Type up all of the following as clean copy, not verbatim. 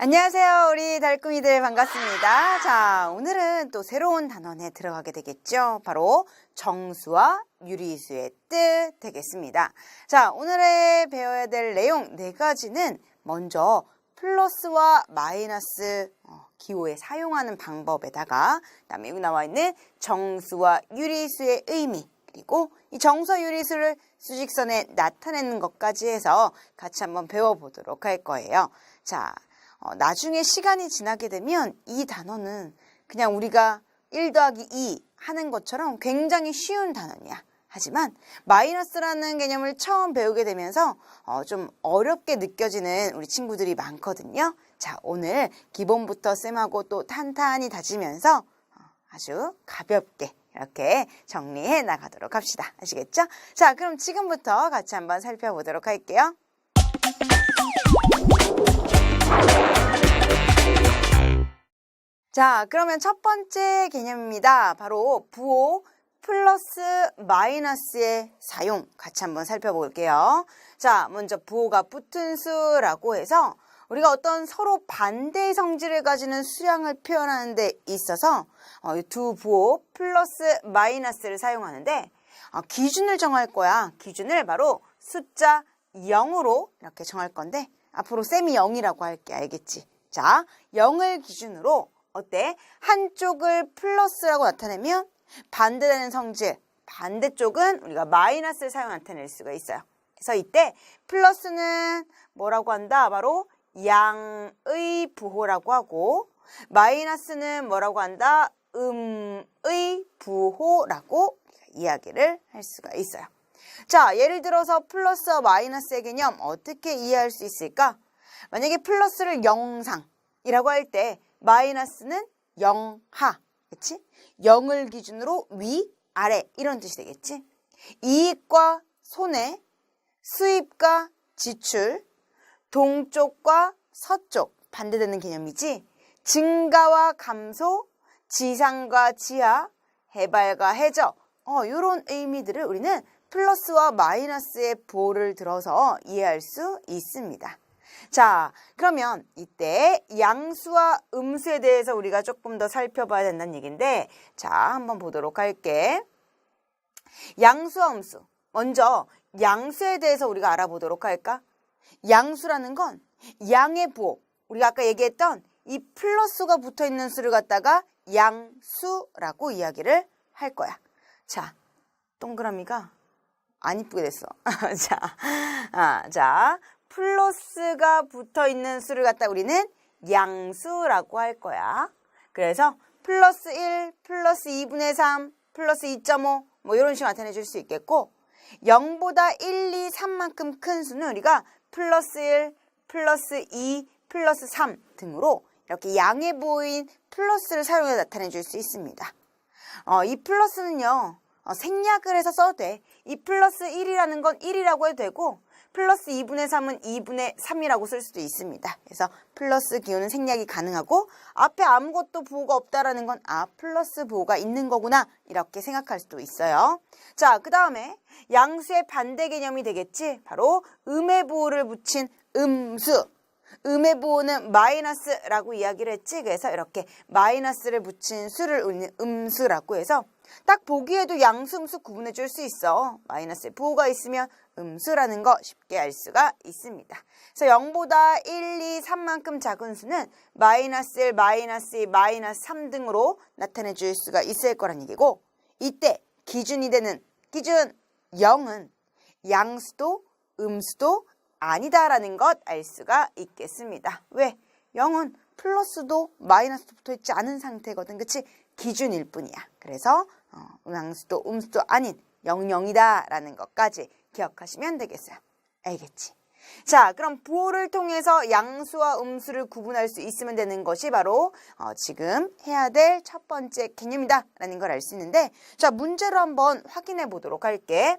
안녕하세요. 우리 달콤이들 반갑습니다. 자, 오늘은 또 새로운 단원에 들어가게 되겠죠. 바로 정수와 유리수의 뜻 되겠습니다. 자, 오늘의 배워야 될 내용 4가지는 먼저 플러스와 마이너스 기호에 사용하는 방법에다가 그다음에 여기 나와 있는 정수와 유리수의 의미 그리고 이 정수와 유리수를 수직선에 나타내는 것까지 해서 같이 한번 배워보도록 할 거예요. 자, 나중에 시간이 지나게 되면 이 단어는 그냥 우리가 1 더하기 2 하는 것처럼 굉장히 쉬운 단어냐. 하지만 마이너스라는 개념을 처음 배우게 되면서 좀 어렵게 느껴지는 우리 친구들이 많거든요. 자, 오늘 기본부터 쌤하고 또 탄탄히 다지면서 아주 가볍게 이렇게 정리해 나가도록 합시다. 아시겠죠? 자, 그럼 지금부터 같이 한번 살펴보도록 할게요. 자, 그러면 첫 번째 개념입니다. 바로 부호 플러스 마이너스의 사용 같이 한번 살펴볼게요. 자, 먼저 부호가 붙은 수라고 해서 우리가 어떤 서로 반대의 성질을 가지는 수량을 표현하는 데 있어서 이 두 부호 플러스 마이너스를 사용하는데 기준을 정할 거야. 기준을 바로 숫자 0으로 이렇게 정할 건데 앞으로 쌤이 0이라고 할게. 알겠지? 자, 0을 기준으로 어때? 한쪽을 플러스라고 나타내면 반대되는 성질, 반대쪽은 우리가 마이너스를 사용해 나타낼 수가 있어요. 그래서 이때 플러스는 뭐라고 한다? 바로 양의 부호라고 하고 마이너스는 뭐라고 한다? 음의 부호라고 이야기를 할 수가 있어요. 자, 예를 들어서 플러스와 마이너스의 개념 어떻게 이해할 수 있을까? 만약에 플러스를 영상이라고 할 때 마이너스는 영하, 그치? 0을 기준으로 위, 아래 이런 뜻이 되겠지? 이익과 손해, 수입과 지출, 동쪽과 서쪽 반대되는 개념이지? 증가와 감소, 지상과 지하, 해발과 해저 이런 의미들을 우리는 플러스와 마이너스의 부호를 들어서 이해할 수 있습니다. 자, 그러면 이때 양수와 음수에 대해서 우리가 조금 더 살펴봐야 된다는 얘기인데 자, 한번 보도록 할게. 양수와 음수. 먼저 양수에 대해서 우리가 알아보도록 할까? 양수라는 건 양의 부호. 우리가 아까 얘기했던 이 플러스가 붙어있는 수를 갖다가 양수라고 이야기를 할 거야. 자, 동그라미가 안 이쁘게 됐어. 자, 플러스가 붙어있는 수를 갖다 우리는 양수라고 할 거야. 그래서 플러스 1, 플러스 2분의 3, 플러스 2.5 뭐 이런 식으로 나타내 줄 수 있겠고 0보다 1, 2, 3만큼 큰 수는 우리가 플러스 1, 플러스 2, 플러스 3 등으로 이렇게 양의 부호인 플러스를 사용해서 나타내 줄 수 있습니다. 이 플러스는요. 생략을 해서 써도 돼. 이 플러스 1이라는 건 1이라고 해도 되고 플러스 2분의 3은 2분의 3이라고 쓸 수도 있습니다. 그래서 플러스 기호는 생략이 가능하고 앞에 아무것도 부호가 없다라는 건 플러스 부호가 있는 거구나 이렇게 생각할 수도 있어요. 자, 그 다음에 양수의 반대 개념이 되겠지. 바로 음의 부호를 붙인 음수. 음의 부호는 마이너스라고 이야기를 했지. 그래서 이렇게 마이너스를 붙인 수를 우리는 음수라고 해서 딱 보기에도 양수, 음수 구분해 줄 수 있어. 마이너스의 부호가 있으면 음수라는 거 쉽게 알 수가 있습니다. 그래서 0보다 1, 2, 3만큼 작은 수는 마이너스 1, 마이너스 2, 마이너스 3 등으로 나타내 줄 수가 있을 거란 얘기고 이때 기준이 되는 기준 0은 양수도 음수도 아니다라는 것 알 수가 있겠습니다. 왜? 0은 플러스도 마이너스도 붙어있지 않은 상태거든. 그치? 기준일 뿐이야. 그래서 양수도 음수도 아닌 00이다라는 것까지 기억하시면 되겠어요. 알겠지? 자, 그럼 부호를 통해서 양수와 음수를 구분할 수 있으면 되는 것이 바로 지금 해야 될 첫 번째 개념이다라는 걸 알 수 있는데 자, 문제로 한번 확인해 보도록 할게.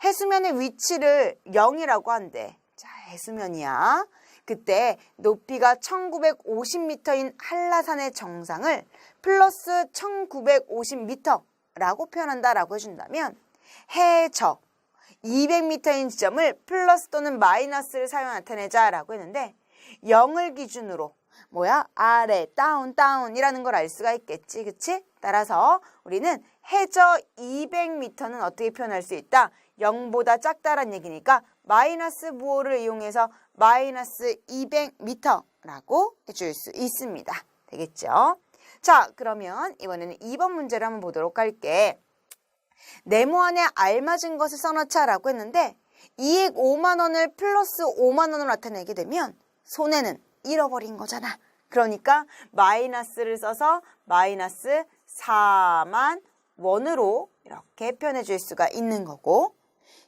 해수면의 위치를 0이라고 한대. 자, 해수면이야. 그때 높이가 1950m인 한라산의 정상을 플러스 1950m라고 표현한다라고 해준다면 해저 200m인 지점을 플러스 또는 마이너스를 사용해 나타내자라고 했는데 0을 기준으로 뭐야? 아래, 다운이라는 걸 알 수가 있겠지. 그치? 따라서 우리는 해저 200m는 어떻게 표현할 수 있다? 0보다 작다란 얘기니까 마이너스 부호를 이용해서 마이너스 200m라고 해줄 수 있습니다. 되겠죠? 자, 그러면 이번에는 2번 문제를 한번 보도록 할게. 네모 안에 알맞은 것을 써놓자라고 했는데 이익 5만 원을 플러스 5만 원으로 나타내게 되면 손해는 잃어버린 거잖아. 그러니까 마이너스를 써서 마이너스 4만 원으로 이렇게 표현해 줄 수가 있는 거고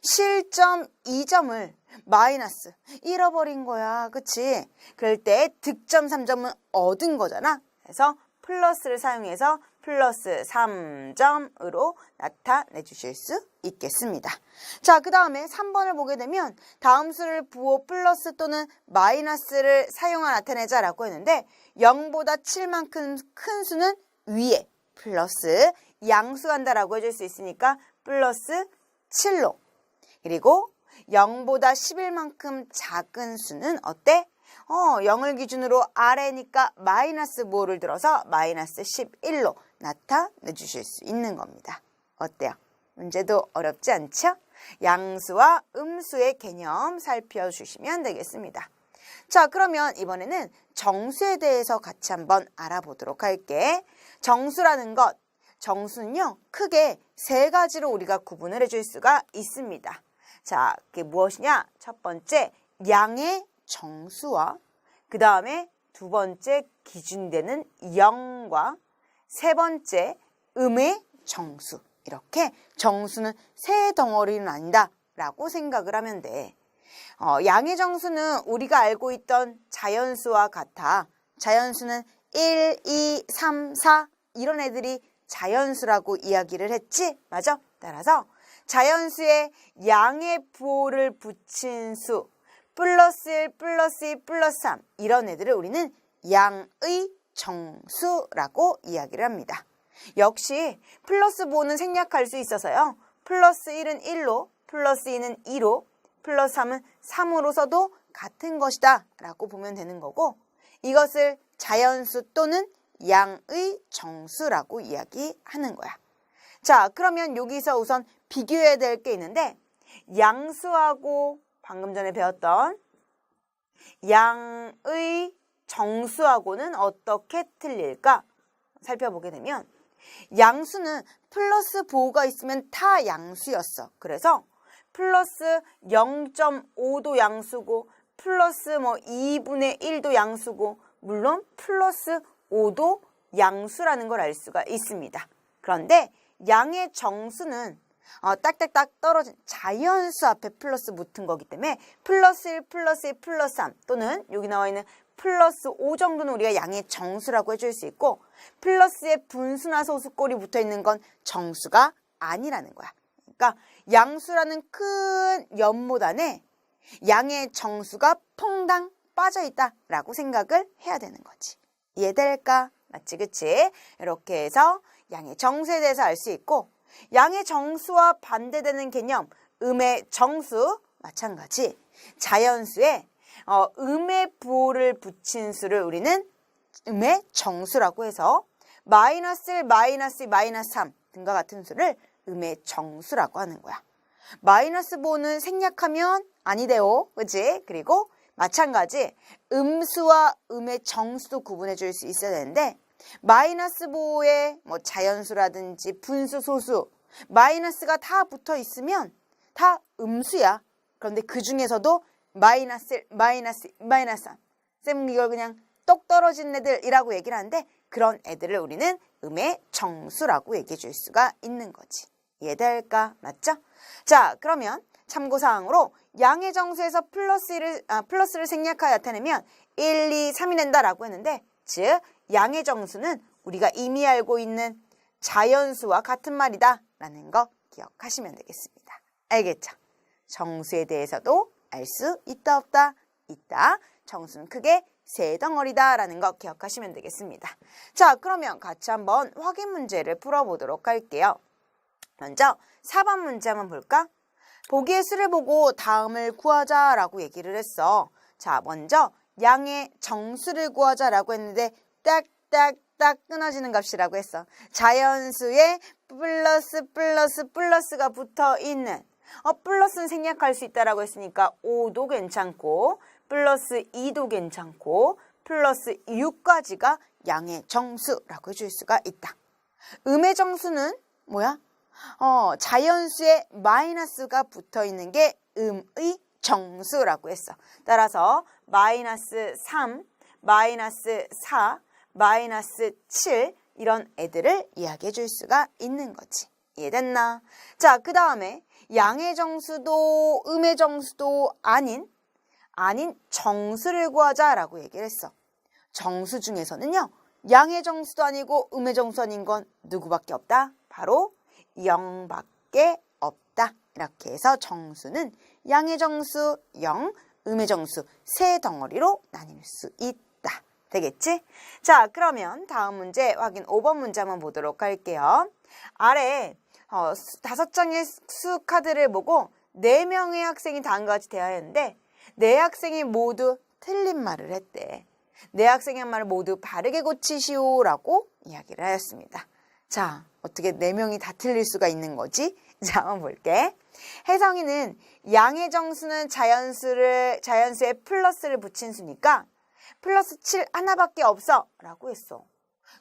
실점 2점을 마이너스 잃어버린 거야. 그치? 그럴 때 득점 3점은 얻은 거잖아. 그래서 플러스를 사용해서 플러스 3점으로 나타내 주실 수 있겠습니다. 자, 그 다음에 3번을 보게 되면 다음 수를 부호 플러스 또는 마이너스를 사용하 나타내자라고 했는데 0보다 7만큼 큰 수는 위에 플러스 양수한다라고 해줄 수 있으니까 플러스 7로 그리고 0보다 11만큼 작은 수는 어때? 0을 기준으로 아래니까 마이너스 부호를 들어서 마이너스 11로 나타내 주실 수 있는 겁니다. 어때요? 문제도 어렵지 않죠? 양수와 음수의 개념 살펴주시면 되겠습니다. 자, 그러면 이번에는 정수에 대해서 같이 한번 알아보도록 할게. 정수라는 것, 정수는요, 크게 세 가지로 우리가 구분을 해줄 수가 있습니다. 자, 그게 무엇이냐? 첫 번째, 양의 정수와 그 다음에 두 번째 기준되는 0과 세 번째 음의 정수. 이렇게 정수는 세 덩어리는 아니다 라고 생각을 하면 돼. 양의 정수는 우리가 알고 있던 자연수와 같아. 자연수는 1, 2, 3, 4 이런 애들이 자연수라고 이야기를 했지? 맞아? 따라서 자연수에 양의 부호를 붙인 수 플러스 1, 플러스 2, 플러스 3 이런 애들을 우리는 양의 정수라고 이야기를 합니다. 역시 플러스 부호는 생략할 수 있어서요. 플러스 1은 1로, 플러스 2는 2로, 플러스 3은 3으로 써도 같은 것이다 라고 보면 되는 거고 이것을 자연수 또는 양의 정수라고 이야기하는 거야. 자, 그러면 여기서 우선 비교해야 될 게 있는데 양수하고 방금 전에 배웠던 양의 정수하고는 어떻게 틀릴까 살펴보게 되면 양수는 플러스 부호가 있으면 타 양수였어. 그래서 플러스 0.5도 양수고 플러스 2분의 1도 양수고 물론 플러스 5도 양수라는 걸 알 수가 있습니다. 그런데 양의 정수는 딱딱딱 떨어진 자연수 앞에 플러스 붙은 거기 때문에 플러스 1, 플러스 2, 플러스 3 또는 여기 나와 있는 플러스 5 정도는 우리가 양의 정수라고 해줄 수 있고 플러스에 분수나 소수꼴이 붙어있는 건 정수가 아니라는 거야. 그러니까 양수라는 큰 연못 안에 양의 정수가 퐁당 빠져있다라고 생각을 해야 되는 거지. 이해될까? 맞지, 그치? 이렇게 해서 양의 정수에 대해서 알 수 있고 양의 정수와 반대되는 개념, 음의 정수, 마찬가지. 자연수에 음의 부호를 붙인 수를 우리는 음의 정수라고 해서 마이너스 1, 마이너스 2, 마이너스 3 등과 같은 수를 음의 정수라고 하는 거야. 마이너스 부호는 생략하면 아니 돼요. 그치? 그리고 마찬가지 음수와 음의 정수도 구분해 줄 수 있어야 되는데 마이너스 부호에 자연수라든지 분수, 소수, 마이너스가 다 붙어 있으면 다 음수야. 그런데 그 중에서도 마이너스 1, 마이너스 2, 마이너스 3. 쌤 이걸 그냥 똑 떨어진 애들이라고 얘기를 하는데 그런 애들을 우리는 음의 정수라고 얘기해 줄 수가 있는 거지. 이해될까? 맞죠? 자, 그러면 참고사항으로 양의 정수에서 플러스를 생략하여 나타내면 1, 2, 3이 낸다라고 했는데 즉 양의 정수는 우리가 이미 알고 있는 자연수와 같은 말이다 라는 거 기억하시면 되겠습니다. 알겠죠? 정수에 대해서도 알 수 있다 없다? 있다. 정수는 크게 세 덩어리다 라는 거 기억하시면 되겠습니다. 자, 그러면 같이 한번 확인 문제를 풀어보도록 할게요. 먼저 4번 문제 한번 볼까? 보기의 수를 보고 다음을 구하자라고 얘기를 했어. 자, 먼저 양의 정수를 구하자라고 했는데 딱딱딱 끊어지는 값이라고 했어. 자연수에 플러스가 붙어 있는 플러스는 생략할 수 있다라고 했으니까 5도 괜찮고 플러스 2도 괜찮고 플러스 6까지가 양의 정수라고 해줄 수가 있다. 음의 정수는 뭐야? 자연수에 마이너스가 붙어 있는 게 음의 정수라고 했어. 따라서 마이너스 3, 마이너스 4, 마이너스 7 이런 애들을 이야기해 줄 수가 있는 거지. 이해됐나? 자, 그 다음에 양의 정수도 음의 정수도 아닌 정수를 구하자라고 얘기를 했어. 정수 중에서는요. 양의 정수도 아니고 음의 정수 아닌 건 누구밖에 없다? 바로 0밖에 없다. 이렇게 해서 정수는 양의 정수 0, 음의 정수 세 덩어리로 나뉠 수 있다. 되겠지? 자, 그러면 다음 문제 확인 5번 문제 한번 보도록 할게요. 아래 5장의 수 카드를 보고 4명의 학생이 다음과 같이 대화했는데 4학생이 모두 틀린 말을 했대. 4학생의 말을 모두 바르게 고치시오라고 이야기를 하였습니다. 자, 어떻게 4명이 다 틀릴 수가 있는 거지? 자, 한번 볼게. 혜성이는 양의 정수는 자연수에 플러스를 붙인 수니까 플러스 7 하나밖에 없어 라고 했어.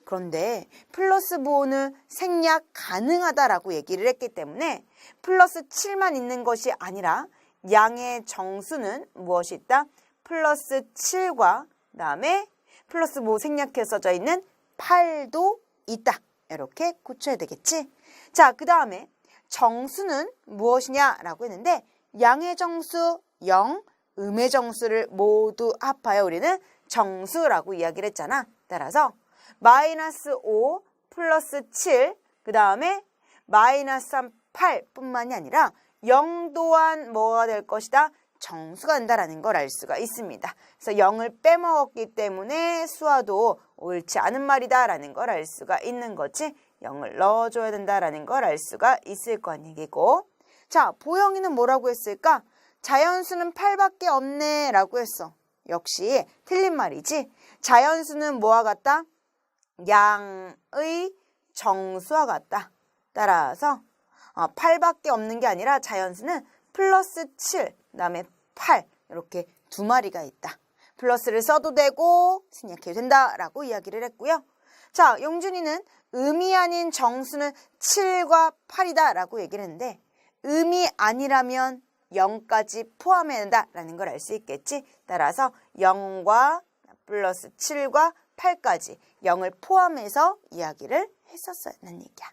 그런데 플러스 부호는 생략 가능하다라고 얘기를 했기 때문에 플러스 7만 있는 것이 아니라 양의 정수는 무엇이 있다? 플러스 7과 그다음에 플러스 부호 생략해 써져 있는 8도 있다. 이렇게 고쳐야 되겠지? 자, 그 다음에 정수는 무엇이냐라고 했는데 양의 정수 0, 음의 정수를 모두 합하여 우리는 정수라고 이야기를 했잖아. 따라서 마이너스 5 플러스 7 그 다음에 마이너스 3, 8뿐만이 아니라 0 또한 뭐가 될 것이다? 정수가 된다라는 걸 알 수가 있습니다. 그래서 0을 빼먹었기 때문에 수화도 옳지 않은 말이다라는 걸 알 수가 있는 거지. 0을 넣어줘야 된다라는 걸 알 수가 있을 건 얘기고. 자, 보영이는 뭐라고 했을까? 자연수는 8밖에 없네 라고 했어. 역시 틀린 말이지. 자연수는 뭐와 같다? 양의 정수와 같다. 따라서 8밖에 없는 게 아니라 자연수는 플러스 7, 그 다음에 8 이렇게 두 마리가 있다. 플러스를 써도 되고 생략해도 된다라고 이야기를 했고요. 자, 용준이는 음이 아닌 정수는 7과 8이다 라고 얘기를 했는데 음이 아니라면 0까지 포함해야 된다라는 걸 알 수 있겠지. 따라서 0과 플러스 7과 8까지 0을 포함해서 이야기를 했었다는 얘기야.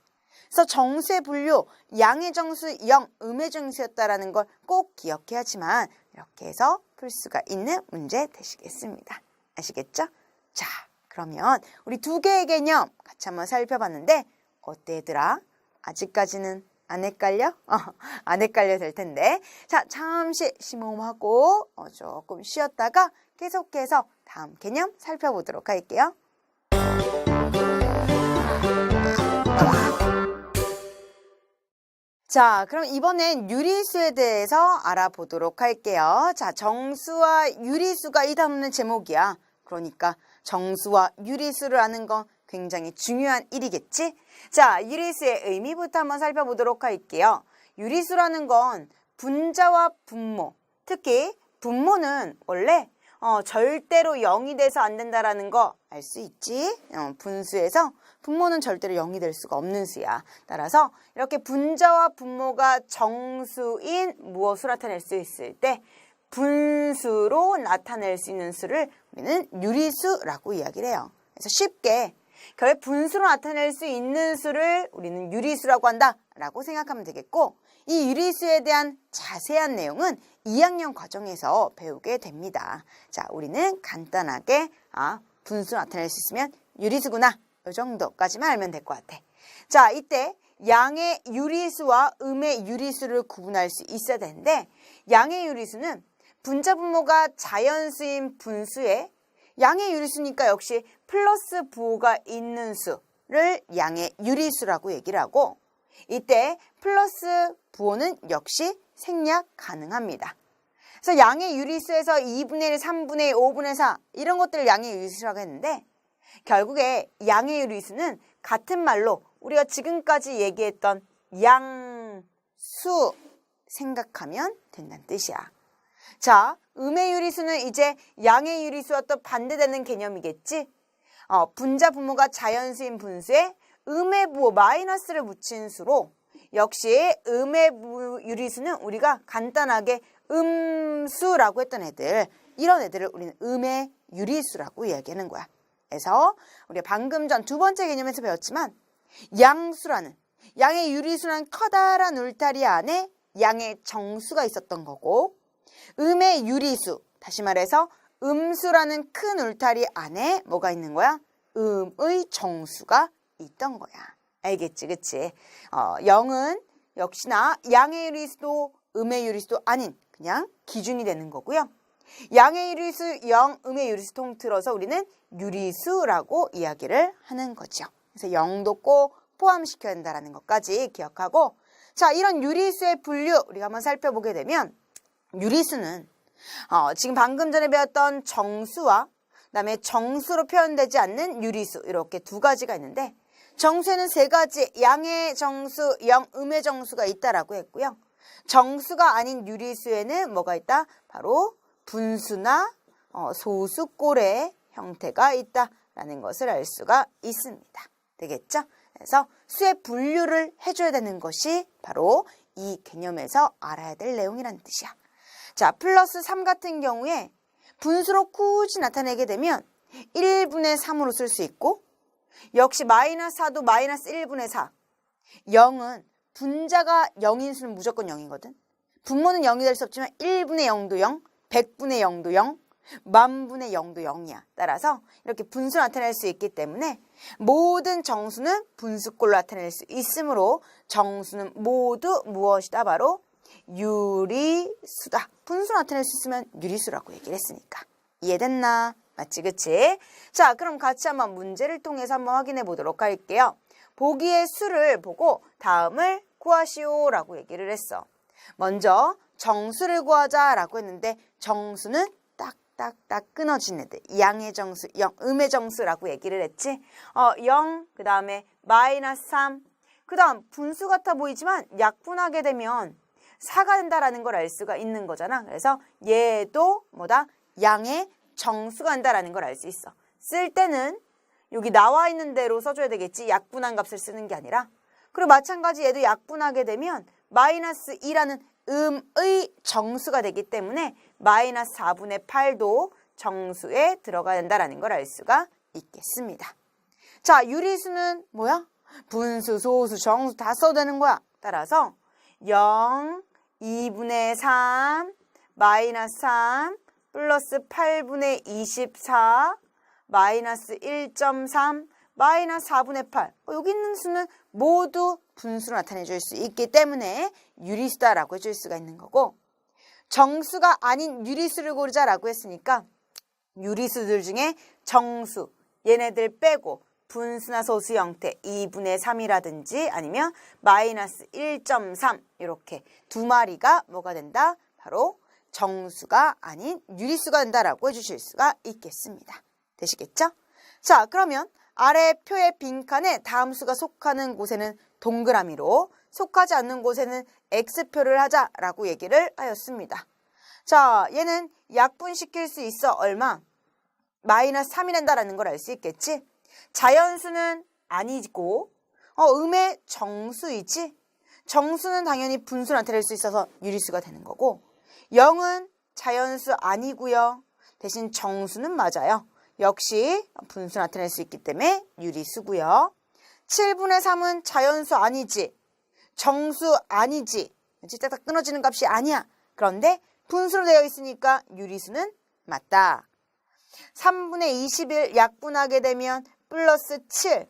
그래서 정수의 분류, 양의 정수 0, 음의 정수였다라는 걸 꼭 기억해야지만 이렇게 해서 풀 수가 있는 문제 되시겠습니다. 아시겠죠? 자, 그러면 우리 두 개의 개념 같이 한번 살펴봤는데 어때 얘들아? 아직까지는 안 헷갈려? 안 헷갈려 될 텐데. 자, 잠시 심호흡하고 조금 쉬었다가 계속해서 다음 개념 살펴보도록 할게요. 자, 그럼 이번엔 유리수에 대해서 알아보도록 할게요. 자, 정수와 유리수가 이 다음은 제목이야. 그러니까 정수와 유리수를 아는 건 굉장히 중요한 일이겠지? 자, 유리수의 의미부터 한번 살펴보도록 할게요. 유리수라는 건 분자와 분모, 특히 분모는 원래 절대로 0이 돼서 안 된다라는 거 알 수 있지? 분수에서 분모는 절대로 0이 될 수가 없는 수야. 따라서 이렇게 분자와 분모가 정수인 무엇으로 나타낼 수 있을 때 분수로 나타낼 수 있는 수를 우리는 유리수라고 이야기를 해요. 그래서 쉽게 결국 분수로 나타낼 수 있는 수를 우리는 유리수라고 한다라고 생각하면 되겠고 이 유리수에 대한 자세한 내용은 2학년 과정에서 배우게 됩니다. 자, 우리는 간단하게 분수 나타낼 수 있으면 유리수구나 이 정도까지만 알면 될 것 같아. 자, 이때 양의 유리수와 음의 유리수를 구분할 수 있어야 되는데 양의 유리수는 분자 분모가 자연수인 분수에 양의 유리수니까 역시 플러스 부호가 있는 수를 양의 유리수라고 얘기를 하고 이때 플러스 부호는 역시 생략 가능합니다. 그래서 양의 유리수에서 2분의 1, 3분의 1, 5분의 4 이런 것들을 양의 유리수라고 했는데 결국에 양의 유리수는 같은 말로 우리가 지금까지 얘기했던 양수 생각하면 된다는 뜻이야. 자, 음의 유리수는 이제 양의 유리수와 또 반대되는 개념이겠지? 분자 분모가 자연수인 분수에 음의 부호 마이너스를 붙인 수로 역시 음의 유리수는 우리가 간단하게 음수라고 했던 애들, 이런 애들을 우리는 음의 유리수라고 이야기하는 거야. 그래서 우리가 방금 전 두 번째 개념에서 배웠지만 양수라는, 양의 유리수라는 커다란 울타리 안에 양의 정수가 있었던 거고, 음의 유리수, 다시 말해서 음수라는 큰 울타리 안에 뭐가 있는 거야? 음의 정수가 있던 거야. 알겠지, 그치? 0은 역시나 양의 유리수도 음의 유리수도 아닌 그냥 기준이 되는 거고요. 양의 유리수 0, 음의 유리수 통틀어서 우리는 유리수라고 이야기를 하는 거죠. 그래서 0도 꼭 포함시켜야 된다는 것까지 기억하고, 자, 이런 유리수의 분류 우리가 한번 살펴보게 되면 유리수는 지금 방금 전에 배웠던 정수와 그다음에 정수로 표현되지 않는 유리수 이렇게 두 가지가 있는데, 정수에는 세 가지 양의 정수, 음의 정수가 있다라고 했고요. 정수가 아닌 유리수에는 뭐가 있다? 바로 분수나 소수꼴의 형태가 있다라는 것을 알 수가 있습니다. 되겠죠? 그래서 수의 분류를 해줘야 되는 것이 바로 이 개념에서 알아야 될 내용이라는 뜻이야. 자, 플러스 3 같은 경우에 분수로 굳이 나타내게 되면 1분의 3으로 쓸 수 있고, 역시 마이너스 4도 마이너스 1분의 4. 0은 분자가 0인 수는 무조건 0이거든. 분모는 0이 될 수 없지만 1분의 0도 0, 100분의 0도 0, 만분의 0도 0이야. 따라서 이렇게 분수로 나타낼 수 있기 때문에 모든 정수는 분수꼴로 나타낼 수 있으므로 정수는 모두 무엇이다? 바로 유리수다. 분수로 나타낼 수 있으면 유리수라고 얘기를 했으니까. 이해됐나? 맞지, 그치? 자, 그럼 같이 한번 문제를 통해서 한번 확인해 보도록 할게요. 보기의 수를 보고 다음을 구하시오 라고 얘기를 했어. 먼저 정수를 구하자라고 했는데 정수는 딱딱딱 끊어진 애들, 양의 정수, 0, 음의 정수라고 얘기를 했지. 0, 그 다음에 마이너스 3, 그 다음 분수 같아 보이지만 약분하게 되면 4가 된다라는 걸 알 수가 있는 거잖아. 그래서 얘도 뭐다? 양의 정수가 된다라는 걸 알 수 있어. 쓸 때는 여기 나와 있는 대로 써줘야 되겠지. 약분한 값을 쓰는 게 아니라. 그리고 마찬가지 얘도 약분하게 되면 마이너스 2라는 음의 정수가 되기 때문에 마이너스 4분의 8도 정수에 들어가야 된다라는 걸 알 수가 있겠습니다. 자, 유리수는 뭐야? 분수, 소수, 정수 다 써도 되는 거야. 따라서 0, 2분의 3, 마이너스 3, 플러스 8분의 24, 마이너스 1.3, 마이너스 4분의 8. 여기 있는 수는 모두 분수로 나타내줄 수 있기 때문에 유리수다라고 해줄 수가 있는 거고, 정수가 아닌 유리수를 고르자라고 했으니까 유리수들 중에 정수, 얘네들 빼고 분수나 소수 형태 2분의 3이라든지 아니면 마이너스 1.3 이렇게 두 마리가 뭐가 된다? 바로 정수가 아닌 유리수가 된다라고 해주실 수가 있겠습니다. 되시겠죠? 자, 그러면 아래 표의 빈칸에 다음 수가 속하는 곳에는 동그라미로, 속하지 않는 곳에는 X표를 하자라고 얘기를 하였습니다. 자, 얘는 약분시킬 수 있어. 얼마? 마이너스 3이 된다라는 걸 알 수 있겠지? 자연수는 아니고 음의 정수이지? 정수는 당연히 분수로 나타낼 수 있어서 유리수가 되는 거고, 0은 자연수 아니고요. 대신 정수는 맞아요. 역시 분수 나타낼 수 있기 때문에 유리수고요. 7분의 3은 자연수 아니지. 정수 아니지. 딱딱 끊어지는 값이 아니야. 그런데 분수로 되어 있으니까 유리수는 맞다. 3분의 21 약분하게 되면 플러스 7.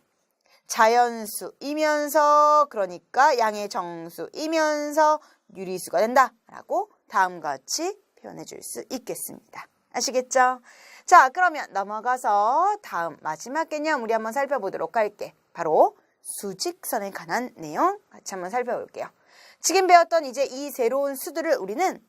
자연수이면서 그러니까 양의 정수이면서 유리수가 된다라고 다음과 같이 표현해 줄 수 있겠습니다. 아시겠죠? 자, 그러면 넘어가서 다음 마지막 개념 우리 한번 살펴보도록 할게. 바로 수직선에 관한 내용 같이 한번 살펴볼게요. 지금 배웠던 이제 이 새로운 수들을 우리는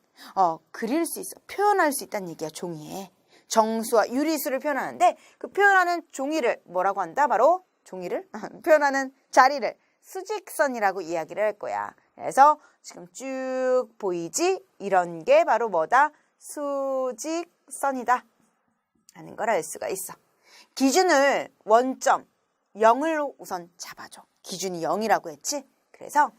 그릴 수 있어. 표현할 수 있다는 얘기야, 종이에. 정수와 유리수를 표현하는데 그 표현하는 종이를 뭐라고 한다? 바로 종이를 표현하는 자리를 수직선이라고 이야기를 할 거야. 그래서 지금 쭉 보이지? 이런 게 바로 뭐다? 수직선이다 하는 걸 알 수가 있어. 기준을 원점 0을 우선 잡아줘. 기준이 0이라고 했지? 그래서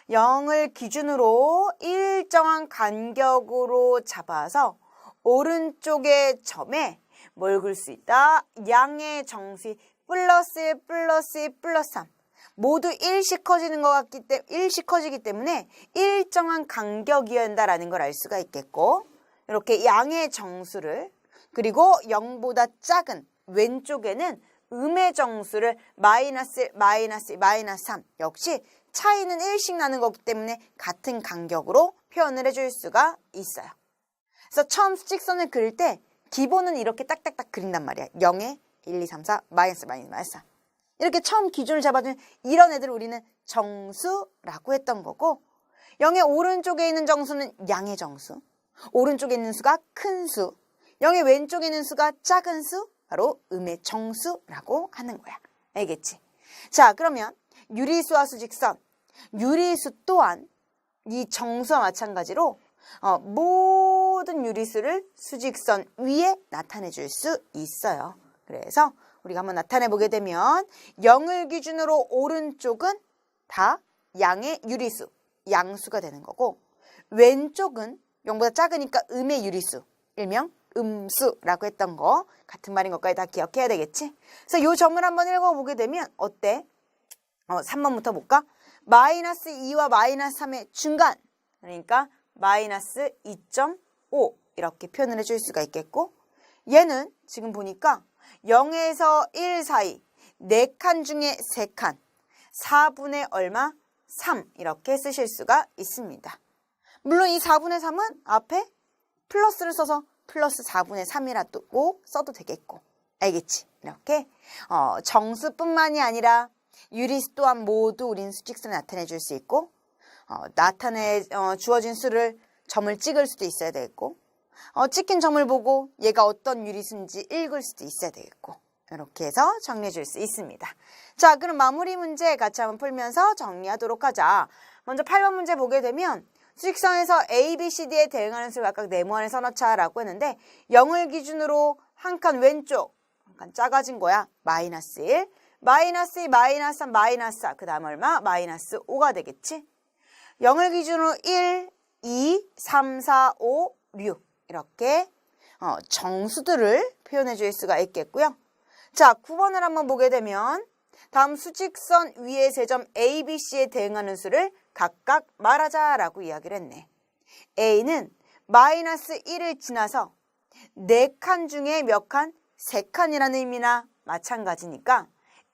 0을 기준으로 일정한 간격으로 잡아서 오른쪽의 점에 뭘 그릴 수 있다? 양의 정수이 플러스 1, 플러스 2, 플러스 3. 모두 1씩 커지는 것 같기 때문에 1씩 커지기 때문에 일정한 간격이어야 한다라는 걸 알 수가 있겠고, 이렇게 양의 정수를 그리고 0보다 작은 왼쪽에는 음의 정수를 마이너스 1, 마이너스 2, 마이너스 3. 역시 차이는 1씩 나는 거기 때문에 같은 간격으로 표현을 해줄 수가 있어요. 그래서 처음 수직선을 그릴 때 기본은 이렇게 딱딱딱 그린단 말이야. 0에 1, 2, 3, 4, 마이너스, 마이너스 3. 이렇게 처음 기준을 잡아주는 이런 애들을 우리는 정수라고 했던 거고, 0의 오른쪽에 있는 정수는 양의 정수, 오른쪽에 있는 수가 큰 수, 0의 왼쪽에 있는 수가 작은 수, 바로 음의 정수라고 하는 거야. 알겠지? 자, 그러면 유리수와 수직선, 유리수 또한 이 정수와 마찬가지로 모든 유리수를 수직선 위에 나타내 줄 수 있어요. 그래서 우리가 한번 나타내 보게 되면 0을 기준으로 오른쪽은 다 양의 유리수, 양수가 되는 거고, 왼쪽은 0보다 작으니까 음의 유리수, 일명 음수라고 했던 거 같은 말인 것까지 다 기억해야 되겠지? 그래서 이 점을 한번 읽어보게 되면 어때? 3번부터 볼까? 마이너스 2와 마이너스 3의 중간, 그러니까 마이너스 2.5 이렇게 표현을 해줄 수가 있겠고, 얘는 지금 보니까 0에서 1 사이 4칸 중에 3칸 4분의 얼마? 3 이렇게 쓰실 수가 있습니다. 물론 이 4분의 3은 앞에 플러스를 써서 플러스 4분의 3이라고 써도 되겠고, 알겠지? 이렇게 정수뿐만이 아니라 유리수 또한 모두 우린 수직선을 나타내 줄 수 있고, 주어진 수를 점을 찍을 수도 있어야 되겠고, 찍힌 점을 보고 얘가 어떤 유리수인지 읽을 수도 있어야 되겠고, 이렇게 해서 정리해 줄 수 있습니다. 자, 그럼 마무리 문제 같이 한번 풀면서 정리하도록 하자. 먼저 8번 문제 보게 되면 수직선에서 A, B, C, D에 대응하는 수를 각각 네모안에 써놓자라고 했는데 0을 기준으로 한 칸 왼쪽, 한 칸 작아진 거야. 마이너스 1, 마이너스 2, 마이너스 3, 마이너스 4, 그 다음 얼마? 마이너스 5가 되겠지? 0을 기준으로 1, 2, 3, 4, 5, 6 이렇게 정수들을 표현해 줄 수가 있겠고요. 자, 9번을 한번 보게 되면 다음 수직선 위의 세 점 A, B, C에 대응하는 수를 각각 말하자라고 이야기를 했네. A는 마이너스 1을 지나서 4칸 중에 몇 칸? 3칸이라는 의미나 마찬가지니까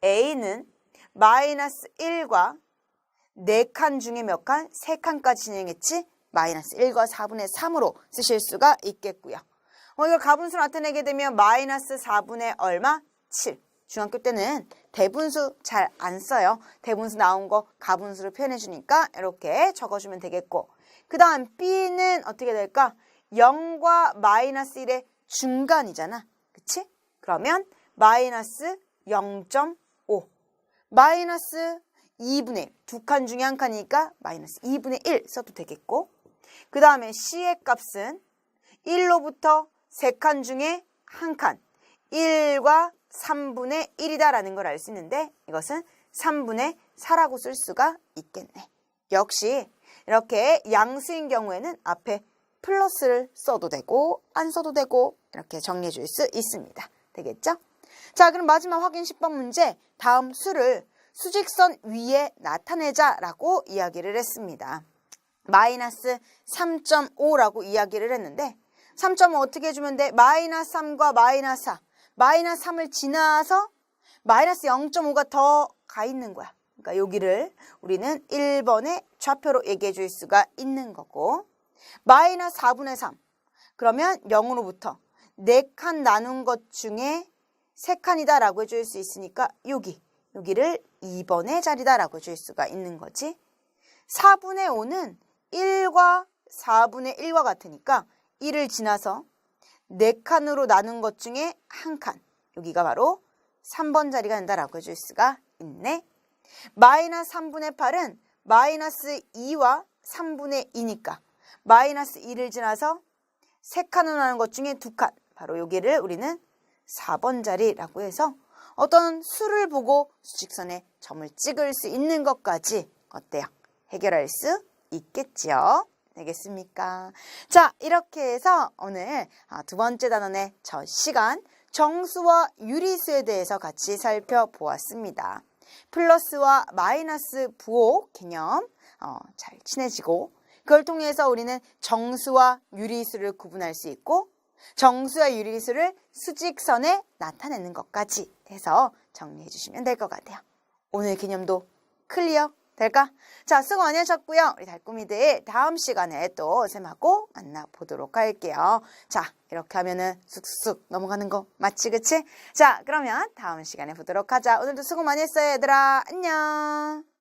A는 마이너스 1과 4칸 중에 몇 칸? 3칸까지 진행했지? 마이너스 1과 4분의 3으로 쓰실 수가 있겠고요. 이걸 가분수로 나타내게 되면 마이너스 4분의 얼마? 7. 중학교 때는 대분수 잘 안 써요. 대분수 나온 거 가분수로 표현해 주니까 이렇게 적어주면 되겠고, 그 다음 B는 어떻게 될까? 0과 마이너스 1의 중간이잖아. 그치? 그러면 마이너스 0.5 마이너스 2분의 1, 두 칸 중에 한 칸이니까 마이너스 2분의 1 써도 되겠고, 그 다음에 C의 값은 1로부터 3칸 중에 한 칸, 1과 3분의 1이다라는 걸 알 수 있는데 이것은 3분의 4라고 쓸 수가 있겠네. 역시 이렇게 양수인 경우에는 앞에 플러스를 써도 되고 안 써도 되고 이렇게 정리해 줄 수 있습니다. 되겠죠? 자, 그럼 마지막 확인 10번 문제, 다음 수를 수직선 위에 나타내자라고 이야기를 했습니다. 마이너스 3.5라고 이야기를 했는데 3.5 어떻게 해주면 돼? 마이너스 3과 마이너스 4, 마이너스 3을 지나서 마이너스 0.5가 더 가 있는 거야. 그러니까 여기를 우리는 1번의 좌표로 얘기해 줄 수가 있는 거고, 마이너스 4분의 3 그러면 0으로부터 4칸 나눈 것 중에 3칸이다 라고 해줄 수 있으니까 여기를 2번의 자리다 라고 해줄 수가 있는 거지. 4분의 5는 1과 4분의 1과 같으니까 1을 지나서 4칸으로 나눈 것 중에 한 칸. 여기가 바로 3번 자리가 된다라고 해줄 수가 있네. 마이너스 3분의 8은 마이너스 2와 3분의 2니까 마이너스 2를 지나서 3칸으로 나눈 것 중에 2칸. 바로 여기를 우리는 4번 자리라고 해서 어떤 수를 보고 수직선에 점을 찍을 수 있는 것까지 어때요? 해결할 수 있겠지요? 되겠습니까? 자, 이렇게 해서 오늘 두 번째 단원의 첫 시간 정수와 유리수에 대해서 같이 살펴보았습니다. 플러스와 마이너스 부호 개념 잘 친해지고 그걸 통해서 우리는 정수와 유리수를 구분할 수 있고 정수와 유리수를 수직선에 나타내는 것까지 해서 정리해 주시면 될 것 같아요. 오늘 개념도 클리어 될까? 자, 수고 많이 하셨고요. 우리 달콤이들 다음 시간에 또 쌤하고 만나보도록 할게요. 자, 이렇게 하면은 쑥쑥 넘어가는 거 맞지, 그치? 자, 그러면 다음 시간에 보도록 하자. 오늘도 수고 많이 했어요, 얘들아. 안녕.